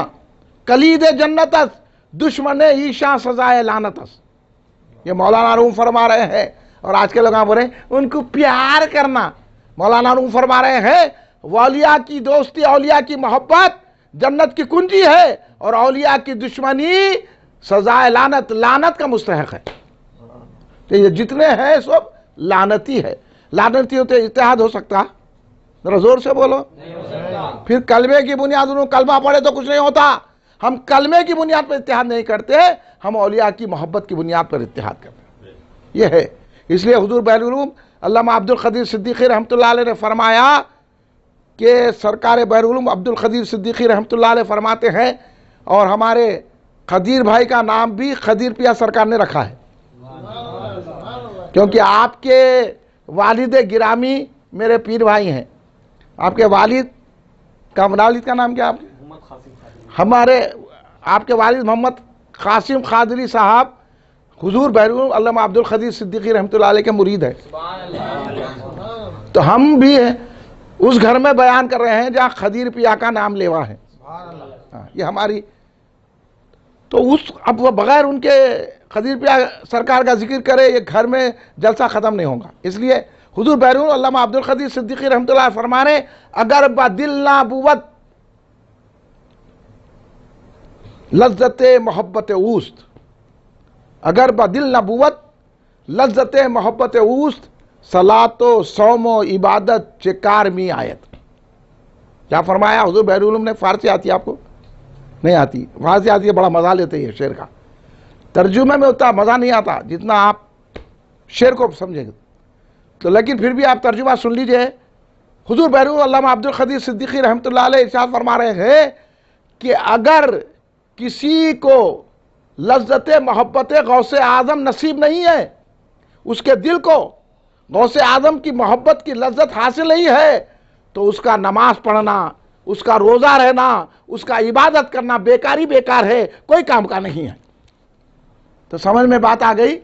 کلید جنت است، دشمن ایشاں سزائے لعنت است۔ یہ مولانا روم فرما رہے ہیں، اور آج کے لوگ بول رہے ہیں ان کو پیار کرنا۔ مولانا روم فرما رہے ہیں اولیاء کی دوستی، اولیاء کی محبت جنت کی کنجی ہے، اور اولیاء کی دشمنی سزائے لعنت، لعنت کا مستحق ہے۔ کہ یہ جتنے ہیں سب لعنتی ہے۔ لعنتی ہوتے اتحاد ہو سکتا؟ ذرا زور سے بولو۔ پھر کلمے کی بنیاد، انہوں کلمہ پڑھے تو کچھ نہیں ہوتا۔ ہم کلمے کی بنیاد پر اتحاد نہیں کرتے، ہم اولیاء کی محبت کی بنیاد پر اتحاد کرتے ہیں۔ یہ ہے، اس لیے حضور بحر العلوم علامہ عبد القدیر صدیقی رحمۃ اللہ علیہ نے فرمایا کہ سرکار بحر العلوم عبد القدیر صدیقی رحمۃ اللہ علیہ فرماتے ہیں، اور ہمارے قدیر بھائی کا نام بھی قدیر پیا سرکار نے رکھا ہے، کیونکہ آپ کے والد گرامی میرے پیر بھائی ہیں۔ آپ کے والد کا نام کیا؟ ہمارے آپ کے والد محمد قاسم قادری صاحب حضور بحر العلوم علامہ عبد القدیر صدیقی رحمۃ اللہ علیہ کے مرید ہیں۔ تو ہم بھی اس گھر میں بیان کر رہے ہیں جہاں قدیر پیا کا نام لیوا ہے۔ یہ ہماری تو اب وہ بغیر ان کے قدیر پیا سرکار کا ذکر کرے، یہ گھر میں جلسہ ختم نہیں ہوگا۔ اس لیے حضور بحر العلوم علامہ عبد القدیر صدیقی رحمۃ اللہ فرما رہے اگر با دل نبوت لذت محبت اوست، اگر با دل نبوت لذت محبت اوست، صلاۃ و صوم و عبادت چکار می آیت۔ کیا فرمایا حضور بحر العلوم نے؟ فارسی آتی ہے آپ کو؟ نہیں آتی، فارسی آتی ہے، بڑا مزہ لیتے ہیں شعر کا، ترجمے میں اتنا مزہ نہیں آتا جتنا آپ شعر کو سمجھیں گے۔ تو لیکن پھر بھی آپ ترجمہ سن لیجئے۔ حضور بحر العلوم علامہ عبد القدیر صدیقی رحمۃ اللہ علیہ ارشاد فرما رہے ہیں کہ اگر کسی کو لذت محبت غوث اعظم نصیب نہیں ہے، اس کے دل کو غوث اعظم کی محبت کی لذت حاصل نہیں ہے تو اس کا نماز پڑھنا، اس کا روزہ رہنا، اس کا عبادت کرنا بیکاری بیکار ہے، کوئی کام کا نہیں ہے۔ تو سمجھ میں بات آ گئی؟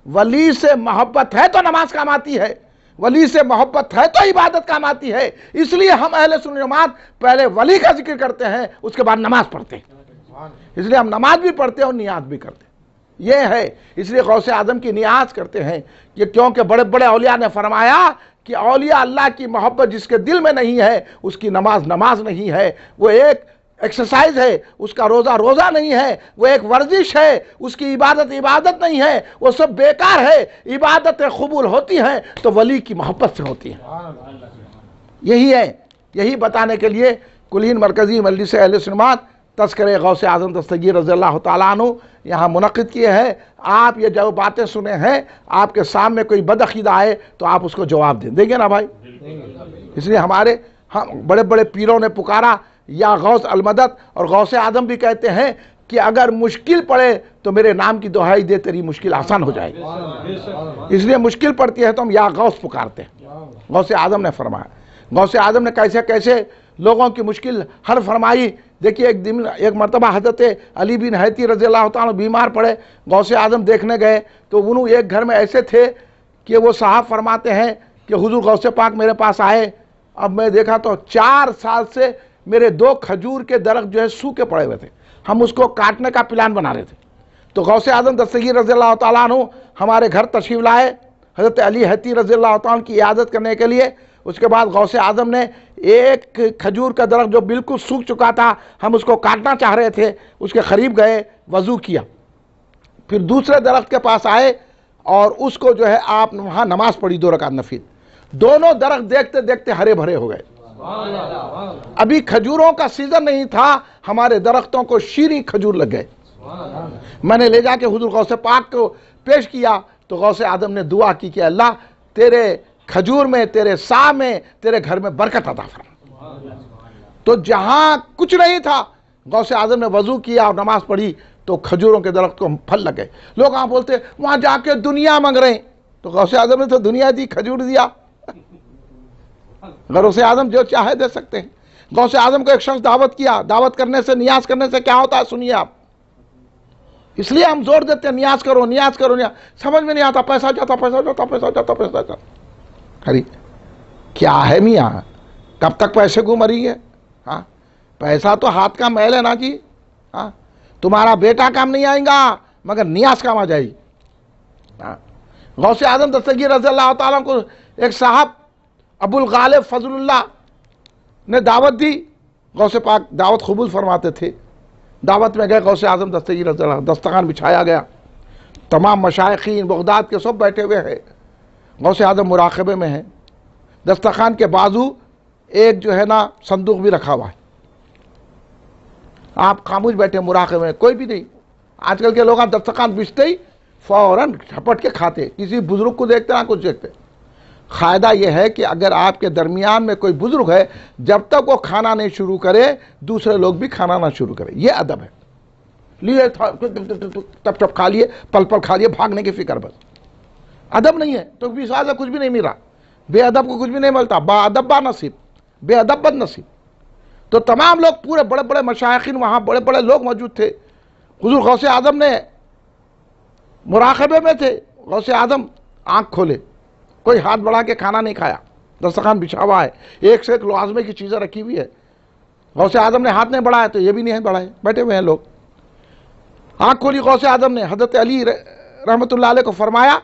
ولی سے محبت ہے تو نماز کام آتی ہے، ولی سے محبت ہے تو عبادت کام آتی ہے۔ اس لیے ہم اہل سنت جماعت پہلے ولی کا ذکر کرتے ہیں، اس کے بعد نماز پڑھتے ہیں۔ اس لیے ہم نماز بھی پڑھتے ہیں اور نیاز بھی کرتے ہیں۔ یہ ہے، اس لیے غوث اعظم کی نیاز کرتے ہیں کہ کیونکہ بڑے بڑے اولیاء نے فرمایا کہ اولیاء اللہ کی محبت جس کے دل میں نہیں ہے اس کی نماز نماز نہیں ہے، وہ ایک ایکسرسائز ہے، اس کا روزہ روزہ نہیں ہے، وہ ایک ورزش ہے، اس کی عبادت عبادت نہیں ہے، وہ سب بیکار ہے۔ عبادتیں قبول ہوتی ہیں تو ولی کی محبت سے ہوتی ہیں۔ یہی ہے، یہی بتانے کے لیے کلین مرکزی مجلس اہل سنت تذکرہ غوث اعظم دستگیر رضی اللہ تعالیٰ عنہ یہاں منعقد کیے ہیں۔ آپ یہ جو باتیں سنے ہیں، آپ کے سامنے کوئی بدعقیدہ آئے تو آپ اس کو جواب دیں گے نا بھائی؟ اس لیے ہمارے بڑے بڑے پیروں نے پکارا یا غوث المدد، اور غوث اعظم بھی کہتے ہیں کہ اگر مشکل پڑے تو میرے نام کی دہائی دے، تیری مشکل آسان ہو جائے گی۔ اس لیے مشکل پڑتی ہے تو ہم یا غوث پکارتے ہیں۔ غوث اعظم نے فرمایا، غوث اعظم نے کیسے کیسے لوگوں کی مشکل حل فرمائی۔ دیکھیے ایک مرتبہ حضرت علی بن حیتی رضی اللہ تعالیٰ بیمار پڑے، غوث اعظم دیکھنے گئے تو انہوں ایک گھر میں ایسے تھے کہ وہ صاحب فرماتے ہیں کہ حضور غوث پاک میرے پاس آئے، اب میں دیکھا تو 4 سال سے میرے 2 کھجور کے درخت جو ہے سوکھے پڑے ہوئے تھے، ہم اس کو کاٹنے کا پلان بنا رہے تھے۔ تو غوث اعظم دستگیر رضی اللہ تعالیٰ عنہ ہمارے گھر تشریف لائے حضرت علی حیتی رضی اللہ تعالیٰ عنہ کی عیادت کرنے کے لیے۔ اس کے بعد غوث اعظم نے ایک کھجور کا درخت جو بالکل سوکھ چکا تھا، ہم اس کو کاٹنا چاہ رہے تھے، اس کے قریب گئے، وضو کیا، پھر دوسرے درخت کے پاس آئے اور اس کو جو ہے آپ وہاں نماز پڑھی 2 رکعت نفل۔ دونوں درخت دیکھتے دیکھتے ہرے بھرے ہو گئے۔ ابھی کھجوروں کا سیزن نہیں تھا، ہمارے درختوں کو شیریں کھجور لگ گئے۔ میں نے لے جا کے حضور غوث پاک کو پیش کیا تو غوث اعظم نے دعا کی کہ اللہ تیرے کھجور میں، تیرے سا میں، تیرے گھر میں برکت عطا فرما۔ تو جہاں کچھ نہیں تھا غوث اعظم نے وضو کیا اور نماز پڑھی تو کھجوروں کے درخت کو پھل لگے۔ لوگ وہاں بولتے وہاں جا کے دنیا مانگ رہے ہیں، تو غوث اعظم نے تو دنیا دی، کھجور دیا۔ غوث اعظم جو چاہے دے سکتے ہیں۔ غوث اعظم کو ایک شخص دعوت کیا، دعوت کرنے سے، نیاز کرنے سے کیا ہوتا ہے سنیے آپ۔ اس لیے ہم زور دیتے ہیں نیاز کرو نیاز کرو، سمجھ میں نہیں آتا، پیسہ جاتا پیسہ جاتا پیسہ جاتا پیسہ جاتا۔ ارے کیا ہے میاں، کب تک پیسے کو مری ہے؟ ہاں پیسہ تو ہاتھ کا میل ہے نا جی۔ ہاں تمہارا بیٹا کام نہیں آئے گا مگر نیاز کام آ جائے گی۔ غوث اعظم دستگیر رضی اللہ تعالیٰ کو ایک صاحب ابو الغالب فضل اللہ نے دعوت دی، غوث پاک دعوت قبول فرماتے تھے۔ دعوت میں گئے غوث اعظم دستگیر رضی اللہ، دسترخوان بچھایا گیا، تمام مشائخین بغداد کے سب بیٹھے ہوئے ہیں، غوث اعظم مراقبے میں ہیں۔ دسترخوان کے بازو ایک جو ہے نا صندوق بھی رکھا ہوا ہے، آپ خاموش بیٹھے مراقبے میں، کوئی بھی نہیں۔ آج کل کے لوگ آپ دسترخوان بچھتے ہی فوراً جھپٹ کے کھاتے، کسی بزرگ کو دیکھتے نہ کچھ دیکھتے۔ قاعدہ یہ ہے کہ اگر آپ کے درمیان میں کوئی بزرگ ہے، جب تک وہ کھانا نہیں شروع کرے دوسرے لوگ بھی کھانا نہ شروع کرے، یہ ادب ہے۔ لیے ٹپ ٹپ کھا لیے، پل پل کھا لیے، بھاگنے کی فکر، بس ادب نہیں ہے۔ تو بھی سال کچھ بھی نہیں ملا، بے ادب کو کچھ بھی نہیں ملتا، با ادب با نصیب، بے ادب بد نصیب۔ تو تمام لوگ پورے بڑے بڑے مشائخین وہاں بڑے بڑے لوگ موجود تھے۔ حضور غوث اعظم نے مراقبے میں تھے، غوث اعظم آنکھ کھولے، کوئی ہاتھ بڑھا کے کھانا نہیں کھایا، دسترخوان بچھا ہوا ہے، ایک سے ایک لوازمے کی چیزیں رکھی ہوئی ہے۔ غوث اعظم نے ہاتھ نہیں بڑھایا تو یہ بھی نہیں بڑھائے، بیٹھے ہوئے ہیں لوگ۔ آنکھ کھولی غوث اعظم نے، حضرت علی رحمۃ اللہ علیہ کو فرمایا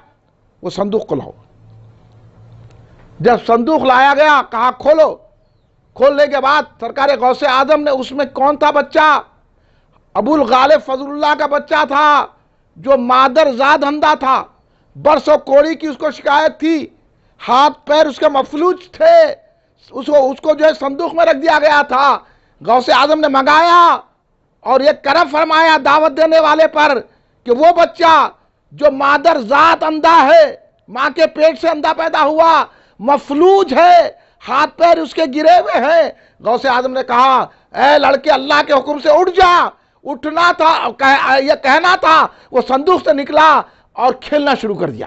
وہ صندوق کو لاؤ۔ جب صندوق لایا گیا کہا کھولو، کھولنے کے بعد سرکار غوث اعظم نے، اس میں کون تھا بچہ؟ ابو الغالب فضل اللہ کا بچہ تھا جو مادر زاد اندھا تھا، برسوں کوڑی کی اس کو شکایت تھی، ہاتھ پیر اس کے مفلوج تھے، اس کو جو ہے صندوق میں رکھ دیا گیا تھا۔ غوث اعظم نے منگایا اور یہ کرم فرمایا دعوت دینے والے پر کہ وہ بچہ جو مادر ذات اندھا ہے، ماں کے پیٹ سے اندھا پیدا ہوا، مفلوج ہے، ہاتھ پیر اس کے گرے ہوئے ہیں۔ غوث اعظم نے کہا اے لڑکے اللہ کے حکم سے اٹھ جا۔ اٹھنا تھا، یہ کہنا تھا، وہ صندوق سے نکلا اور کھیلنا شروع کر دیا۔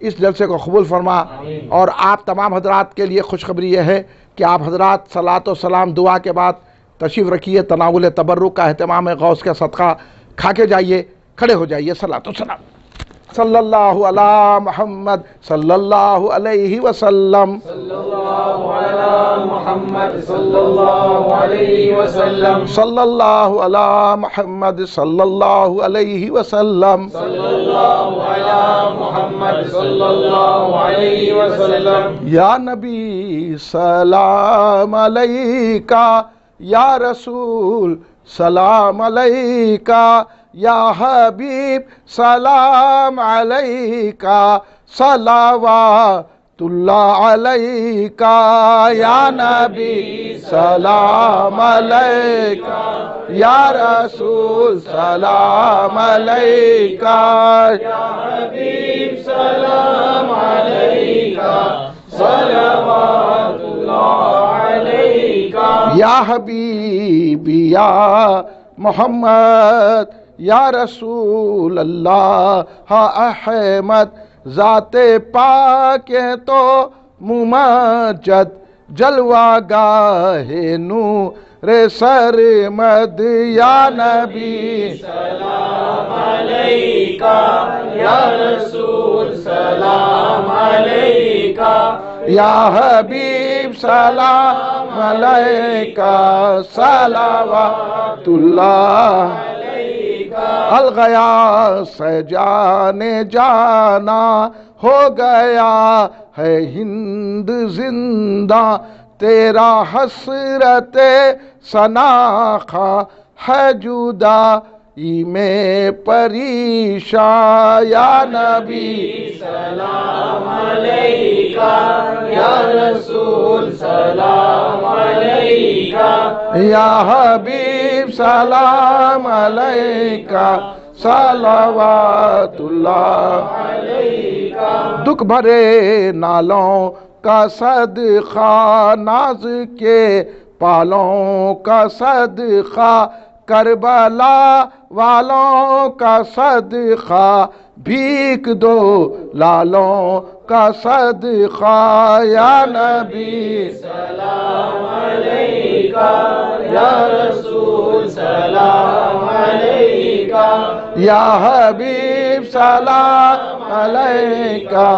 اس جلسے کو قبول فرما۔ اور آپ تمام حضرات کے لیے خوشخبری یہ ہے کہ آپ حضرات صلاۃ و سلام دعا کے بعد تشریف رکھیے، تناول تبرک کا اہتمام ہے، غوث کا صدقہ کھا کے جائیے، کھڑے ہو جائیے۔ صلاۃ و سلام صلی اللہ علی محمد صلی اللہ علیہ وسلم، صلی اللہ علی محمد صلی اللہ علیہ وسلم، صلی اللہ علی محمد صلی اللہ علیہ وسلم، صلی اللہ علی محمد صلی اللہ علیہ وسلم۔ یا نبی سلام علیکہ، یا رسول سلام علیکہ، یا حبیب سلام علیکہ، صلوات اللہ علیکہ، یا نبی سلام علیکہ، یا رسول سلام علیکہ، یا حبیب سلام علیکہ، صلوات اللہ علیکہ۔ یا حبیبی یا محمد، یا رسول اللہ احمد، ذات پاک ہے تو ممجد، جلوہ گاہ نور سرمد، یا نبی سلام علیکہ، یا رسول سلام علیکہ، یا حبیب سلام علیکہ، صلوات اللہ الغیاث جانے جانا، ہو گیا ہے ہند زندہ، تیرا حسرت سناخا ہے جدائی میں پریشاں، یا نبی سلام علیکہ، یا رسول سلام علیکہ، یا حبیب سلام علیکہ، صلوات اللہ علیکہ۔ دکھ بھرے نالوں کا صدقہ، ناز کے پالوں کا صدقہ، کربلا والوں کا صدقہ، بھیک دو لالوں کا صدقہ، یا نبی سلام علیکہ، یا رسول سلام علیکہ، یا حبیب سلام علیکہ،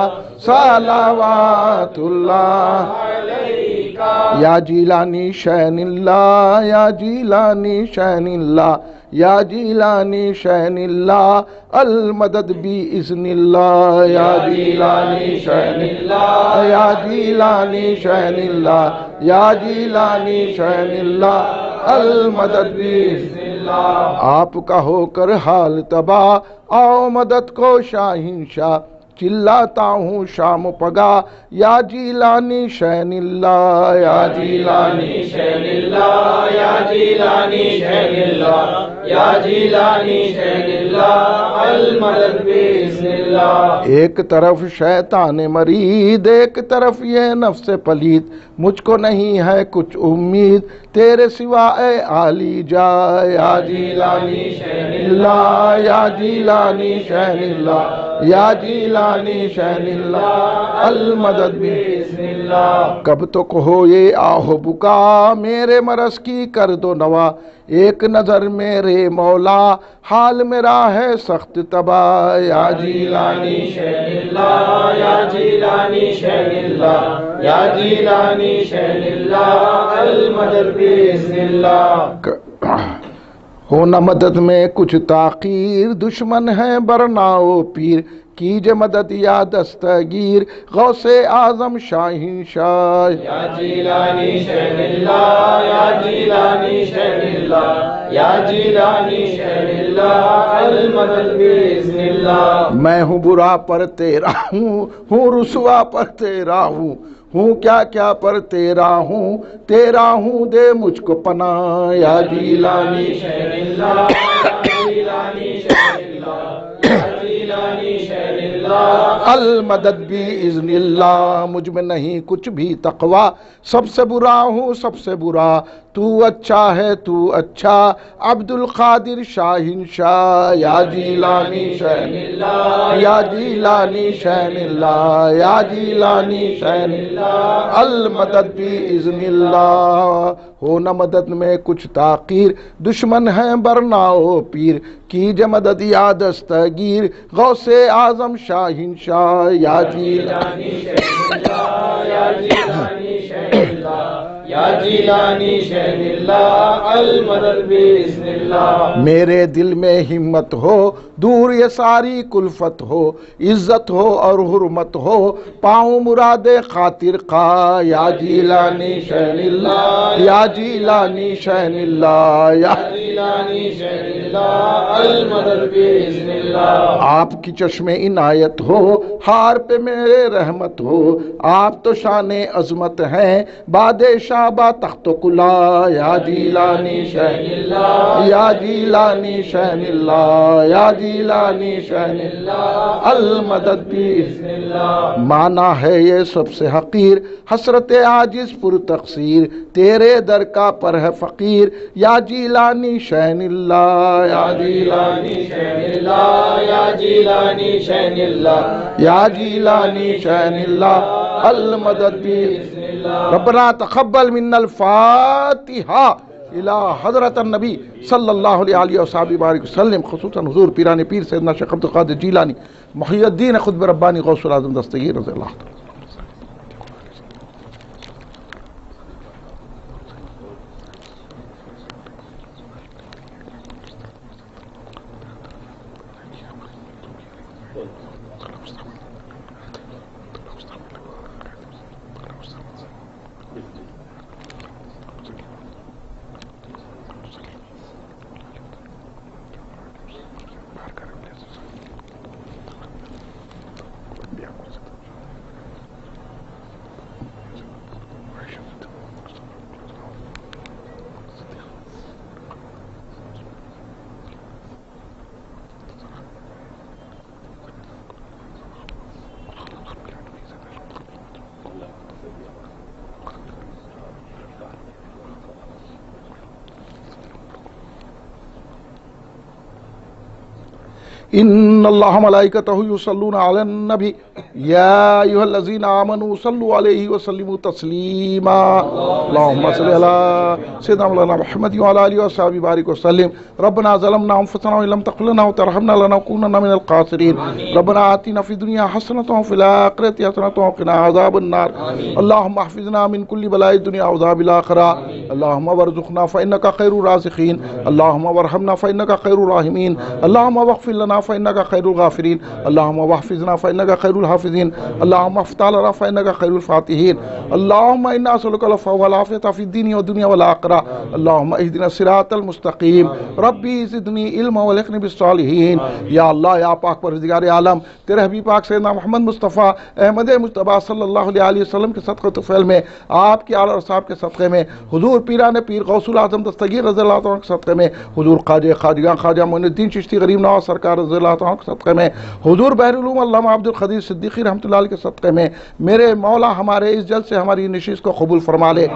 صلوات اللہ علیکہ۔ یا جیلانی شین اللہ، یا جیلانی شین اللہ، یا جیلانی شین اللہ، المدد باذن اللہ، یا جیلانی شین اللہ، یا جیلانی شین اللہ، یا جیلانی شین اللہ، المدد باذن اللہ۔ آپ کا ہو کر حال تباہ، آؤ مدد کو شاہین شاہ، چلاتا ہوں شام و پگا، یا جیلانی شین اللہ، یا جیلانی شین اللہ، یا جیلانی شین اللہ، یا جیلانی شین اللہ، المدد باذن اللہ۔ ایک طرف شیطان مرید، ایک طرف یہ نفس پلید، مجھ کو نہیں ہے کچھ امید تیرے سوا اے عالی جا، یا جیلانی شین اللہ، یا جیلانی شین اللہ، یا جیلانی شین اللہ، المدد باذن اللہ۔ کب تک ہو یہ آہ بکا، میرے مرض کی کر دو نوا، ایک نظر میرے مولا، حال میرا ہے سخت تباہ، یا جیلانی شین اللہ، یا جیلانی شین اللہ، یا جیلانی شین اللہ، المدد باذن اللہ۔ ہو نہ مدد میں کچھ تاخیر، دشمن ہے برناؤ پیر، کیجے مدد یا دستگیر، غوث اعظم شاہین شاہ، یا جیلانی شین اللہ، یا جیلانی شین اللہ، یا جیلانی شین اللہ، المدد باذن اللہ۔ میں ہوں برا پر تیرا ہوں رسوا پر تیرا ہوں کیا کیا پر تیرا ہوں دے مجھ کو پناہ، یا جیلانی شین اللہ، یا جیلانی شین اللہ، یا جیلانی شین اللہ۔ اللہ المدد بِإِذْنِ اللہ، مجھ میں نہیں کچھ بھی تقوی، سب سے برا ہوں سب سے برا، تو اچھا ہے تو اچھا، عبد القادر شاہین شاہ، یا جیلانی شہن اللہ، یا جیلانی شہن اللہ، یا جیلانی شہن اللہ، المدد بِإِذْنِ اللہ، ہو نہ مدد میں کچھ تاخیر، دشمن ہیں برناؤ پیر، کیجے مدد یا دستگیر، غوث اعظم شاہین شاہ، یا جیلانی شہن اللہ، یا جیلانی شہن اللہ، یا جیلانی شہن اللہ، المدد بِإِذْنِ اللہ۔ میرے دل میں ہمت ہو، دور یہ ساری کلفت ہو، عزت ہو اور حرمت ہو، پاؤں مراد خاطر خواہ، یا جیلانی شہن اللہ، یا جیلانی شہن اللہ، یا جیلانی شہن اللہ، المدد بِإِذْنِ اللہ۔ آپ کی چشم عنایت ہو، ہار پہ میرے رحمت ہو، آپ تو شان عظمت ہیں، بادشاہ با تخت و کلا، یا جیلانی شہن اللہ، یا جیلانی شہن اللہ، یا جیلانی شہن اللہ، المدد بِإِذْنِ اللہ۔ مانا ہے یہ سب سے حقیر، حسرت عاجز پر تقصیر، تیرے در کا پر ہے فقیر، یا جیلانی شہن اللہ، یا جیلانی شہن اللہ، یا جیلانی شہن اللہ، یا جیلانی شہن اللہ، المدد بِإِذْنِ اللہ۔ ربنا تقبل منا الفاتحہ الى حضرت النبی صلی اللہ علیہ وسلم بارک وسلم، خصوصاً حضور پیران پیر سیدنا شیخ عبد القادر جیلانی محی الدین خطب ربانی غوث الاعظم دستگیر رضی اللہ عنہ۔ ان اللہ ملائکتہ یصلون علی النبی یا ایھا الذین آمنوا صلوا علیہ وسلموا تسلیما، اللہم صلی علی سیدنا مولانا محمد وعلی آلہ وصحبہ بارک وسلم۔ ربنا ظلمنا انفسنا وان لم تغفر لنا وترحمنا لنکونن من الخاسرین، ربنا آتنا فی الدنیا حسنۃ وفی الآخرۃ حسنۃ وقنا عذاب النار، اللہم احفظنا من کل بلاء الدنیا وعذاب الآخرہ، اللہم وارزقنا فإنک خیر الرازقین، اللہم وارحمنا فإنک خیر الراحمین، اللہم واغفر لنا فإنك خير الغافرين، اللهم واحفظنا فإنك خير الحافظين، اللهم افتح لنا فإنك خير الفاتحين، اللهم إنا نسألك العفو والعافية في الدين والدنيا والآخرة، اللهم اهدنا الصراط المستقيم، ربي زدني علما والحقني بالصالحين۔ یا اللہ یا پاک پروردگار عالم، تیرے حبیب پاک سیدنا محمد مصطفیٰ احمد مجتبیٰ صلی اللہ علیہ وسلم کے صدقہ طفیل میں، آپ کی آل اور صحاب کے صدقے میں، حضور پیران پیر غوث الاعظم دستگیر رضی اللہ عنہ کے صدقے میں، حضور خواجہ خواجگاں خواجہ معین الدین چشتی غریب نواز سرکار رضی اللہ عنہ کے صدقے میں، حضور بحر العلوم علامہ عبد القدیر صدیقی رحمۃ اللہ علیہ کے صدقے میں، میرے مولا ہمارے اس جلسے سے ہماری نشست کو قبول فرما لے،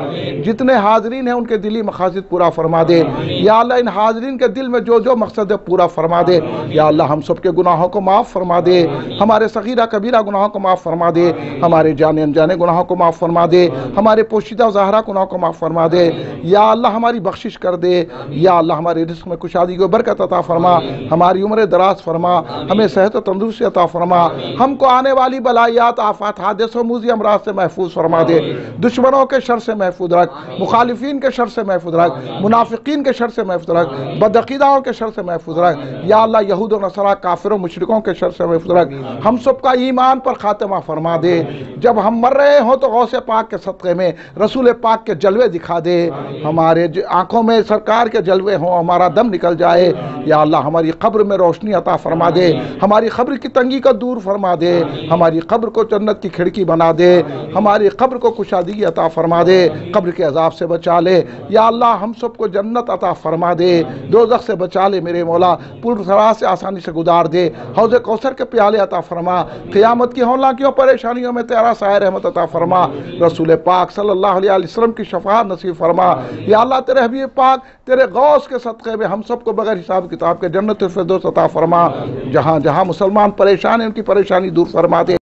جتنے حاضرین ہیں ان کے دلی مقاصد پورا فرما دے، یا اللہ ان حاضرین کے دل میں جو جو مقصد ہے پورا فرما دے، یا اللہ ہم سب کے گناہوں کو معاف فرما دے، ہمارے صغیرہ کبیرہ گناہوں کو معاف فرما دے، ہمارے جانے انجانے گناہوں کو معاف فرما دے، ہمارے پوشیدہ ظاہرہ گناہوں کو معاف فرما دے، یا اللہ ہماری بخشش کر دے، یا اللہ ہمارے رزق میں کشادگی کو برکت عطا فرما، ہماری عمر دراز فرما، ہمیں صحت و تندرستی عطا فرما، ہم کو آنے والی بلائیات آفات حادث و موذی امراض سے محفوظ فرما دے، دشمنوں کے شر سے محفوظ رکھ، مخالفین کے شر سے محفوظ رکھ، منافقین کے شر سے محفوظ رکھ، بدعقیداؤں کے شر سے محفوظ رکھ، یا اللہ یہود و نصارہ کافروں مشرکوں کے شر سے محفوظ رکھ، ہم سب کا ایمان پر خاتمہ فرما دے، جب ہم مر رہے ہوں تو غوث پاک کے صدقے میں رسول پاک کے جلوے دکھا دے، ہمارے آنکھوں میں سرکار کے جلوے ہوں، ہمارا دم نکل جائے، یا اللہ ہماری قبر میں روشنی عطا عطا فرما دے، ہماری قبر کی تنگی کو دور فرما دے، ہماری قبر کو جنت کی کھڑکی بنا دے، ہماری قبر کو کشادگی عطا فرما دے، قبر کے عذاب سے بچا لے یا اللہ، ہم سب کو جنت عطا فرما دے، دوزخ سے بچا لے میرے مولا، پور صراط سے آسانی سے گزار دے، حوض کوثر کے پیالے عطا فرما، قیامت کی ہولناکیوں پریشانیوں میں تیرا سایہ رحمت عطا فرما، رسول پاک صلی اللہ علیہ وسلم کی شفاعت نصیب فرما یا اللہ، تیرے حبیب پاک تیرے غوث کے صدقے میں ہم سب کو بغیر حساب کتاب کے جنت الفردوس عطا فرما، جہاں جہاں مسلمان پریشان ہیں ان کی پریشانی دور فرما دے۔